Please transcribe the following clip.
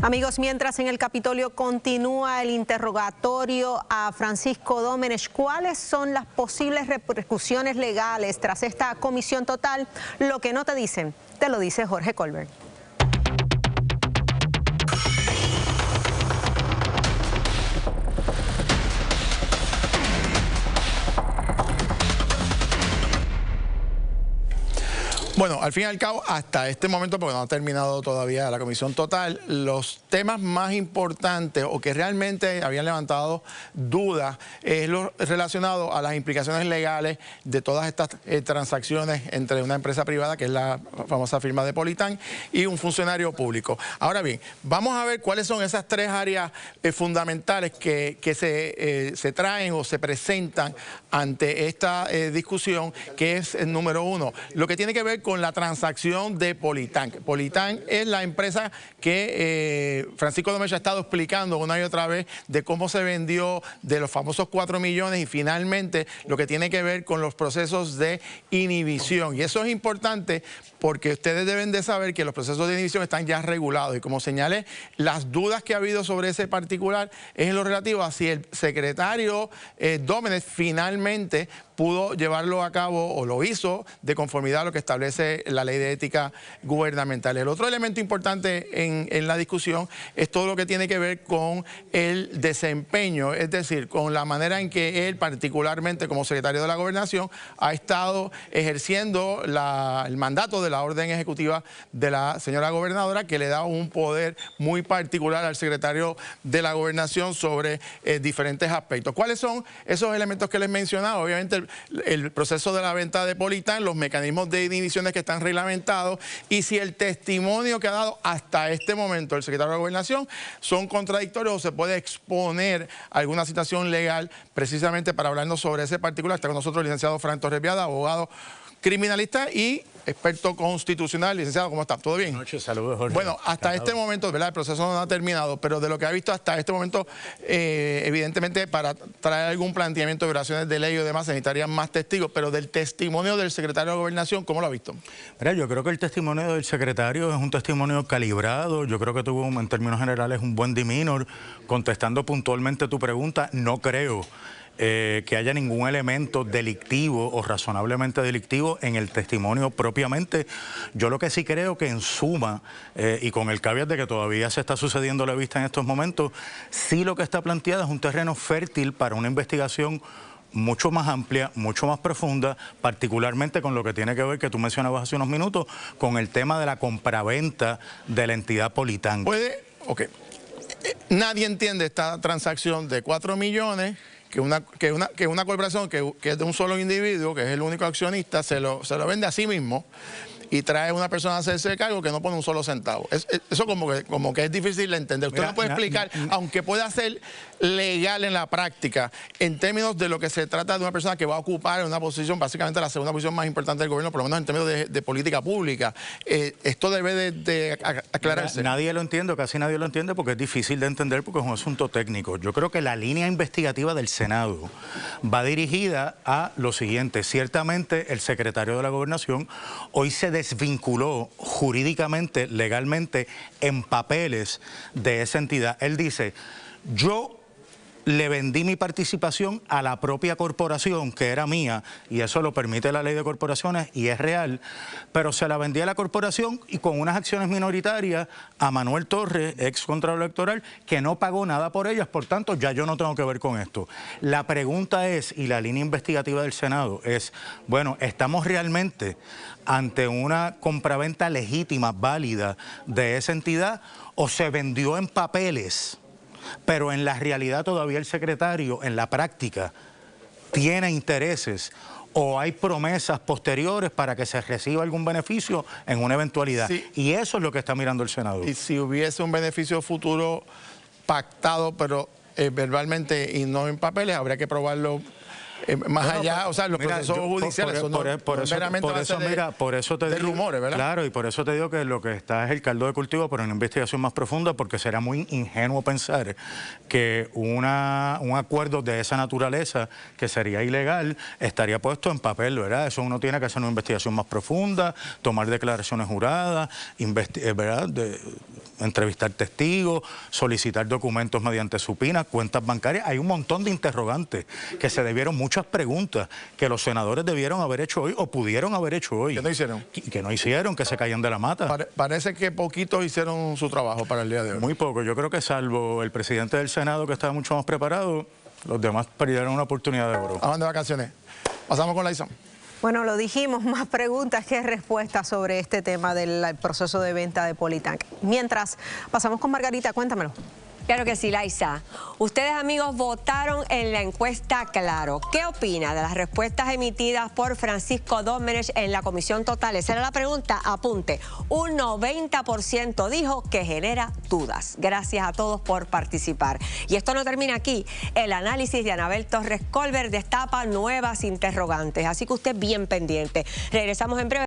Amigos, mientras en el Capitolio continúa el interrogatorio a Francisco Domenech, ¿cuáles son las posibles repercusiones legales tras esta comisión total? Lo que no te dicen, te lo dice Jorge Colbert. Bueno, al fin y al cabo, hasta este momento, porque no ha terminado todavía la comisión total, los temas más importantes o que realmente habían levantado dudas es lo relacionado a las implicaciones legales de todas estas transacciones entre una empresa privada, que es la famosa firma de Politán, y un funcionario público. Ahora bien, vamos a ver cuáles son esas tres áreas fundamentales que se traen o se presentan ante esta discusión, que es el número uno, lo que tiene que ver con la transacción de Politán. Politán es la empresa que Francisco Domenech ha estado explicando una y otra vez de cómo se vendió, de los famosos 4 millones y finalmente lo que tiene que ver con los procesos de inhibición. Y eso es importante porque ustedes deben de saber que los procesos de inhibición están ya regulados y, como señalé, las dudas que ha habido sobre ese particular es en lo relativo a si el secretario Domenech finalmente pudo llevarlo a cabo o lo hizo de conformidad a lo que establece la ley de ética gubernamental. El otro elemento importante en la discusión es todo lo que tiene que ver con el desempeño, es decir, con la manera en que él, particularmente como secretario de la Gobernación, ha estado ejerciendo el mandato de la orden ejecutiva de la señora gobernadora, que le da un poder muy particular al secretario de la Gobernación sobre diferentes aspectos. ¿Cuáles son esos elementos que les mencionaba? Obviamente el proceso de la venta de Politán, los mecanismos de inhibiciones que están reglamentados y si el testimonio que ha dado hasta este momento el secretario de la Gobernación son contradictorios o se puede exponer alguna situación legal precisamente para hablarnos sobre ese particular. Está con nosotros el licenciado Frank Torres Viada, abogado criminalista y experto constitucional. Licenciado, ¿cómo está? ¿Todo bien? Buenas noches, saludos, Jorge. Bueno, hasta este momento, ¿verdad? El proceso no ha terminado, pero de lo que ha visto hasta este momento, evidentemente, para traer algún planteamiento de violaciones de ley o demás, se necesitarían más testigos, pero del testimonio del secretario de Gobernación, ¿cómo lo ha visto? Mira, yo creo que el testimonio del secretario es un testimonio calibrado. Yo creo que tuvo, en términos generales, un buen demeanor. Contestando puntualmente tu pregunta, no creo que haya ningún elemento delictivo o razonablemente delictivo en el testimonio propiamente. Yo lo que sí creo que en suma, y con el caveat de que todavía se está sucediendo la vista en estos momentos, sí lo que está planteado es un terreno fértil para una investigación mucho más amplia, mucho más profunda, particularmente con lo que tiene que ver, que tú mencionabas hace unos minutos, con el tema de la compraventa de la entidad Politán. Ok. Nadie entiende esta transacción de 4 millones... Que una corporación que es de un solo individuo, que es el único accionista, se lo vende a sí mismo y trae una persona a hacerse cargo que no pone un solo centavo. Eso como que es difícil de entender. Usted no puede explicar, aunque pueda ser legal en la práctica, en términos de lo que se trata de una persona que va a ocupar una posición, básicamente la segunda posición más importante del gobierno, por lo menos en términos de política pública. Esto debe de aclararse. Nadie lo entiende, casi nadie lo entiende, porque es difícil de entender, porque es un asunto técnico. Yo creo que la línea investigativa del Senado va dirigida a lo siguiente. Ciertamente el secretario de la Gobernación hoy se desvinculó jurídicamente, legalmente, en papeles de esa entidad. Él dice, yo le vendí mi participación a la propia corporación, que era mía, y eso lo permite la ley de corporaciones y es real, pero se la vendí a la corporación y con unas acciones minoritarias a Manuel Torres, ex contralor electoral, que no pagó nada por ellas, por tanto ya yo no tengo que ver con esto. La pregunta es, y la línea investigativa del Senado es, bueno, ¿estamos realmente ante una compraventa legítima, válida de esa entidad, o se vendió en papeles? Pero en la realidad todavía el secretario, en la práctica, tiene intereses o hay promesas posteriores para que se reciba algún beneficio en una eventualidad. Sí. Y eso es lo que está mirando el Senado. Y si hubiese un beneficio futuro pactado, pero verbalmente y no en papeles, habría que probarlo más allá, o sea, los procesos judiciales son por eso te digo, rumores, ¿verdad? Claro, y por eso te digo que lo que está es el caldo de cultivo para una investigación más profunda, porque será muy ingenuo pensar que un acuerdo de esa naturaleza, que sería ilegal, estaría puesto en papel, ¿verdad? Eso uno tiene que hacer una investigación más profunda, tomar declaraciones juradas, ¿verdad? Entrevistar testigos, solicitar documentos mediante supina, cuentas bancarias. Hay un montón de interrogantes que se debieron, muchas preguntas que los senadores debieron haber hecho hoy o pudieron haber hecho hoy. ¿Qué no hicieron? Que no hicieron, que se caían de la mata. Parece que poquitos hicieron su trabajo para el día de hoy. Muy poco. Yo creo que salvo el presidente del Senado, que estaba mucho más preparado, los demás perdieron una oportunidad de oro. ¿Van de vacaciones? Pasamos con Laison. Bueno, lo dijimos, más preguntas que respuestas sobre este tema del proceso de venta de Politank. Mientras, pasamos con Margarita, cuéntamelo. Claro que sí, Laisa. Ustedes, amigos, votaron en la encuesta Claro. ¿Qué opina de las respuestas emitidas por Francisco Domenech en la comisión total? Esa era la pregunta. Apunte. Un 90% dijo que genera dudas. Gracias a todos por participar. Y esto no termina aquí. El análisis de Anabel Torres Colbert destapa nuevas interrogantes. Así que usted bien pendiente. Regresamos en breve.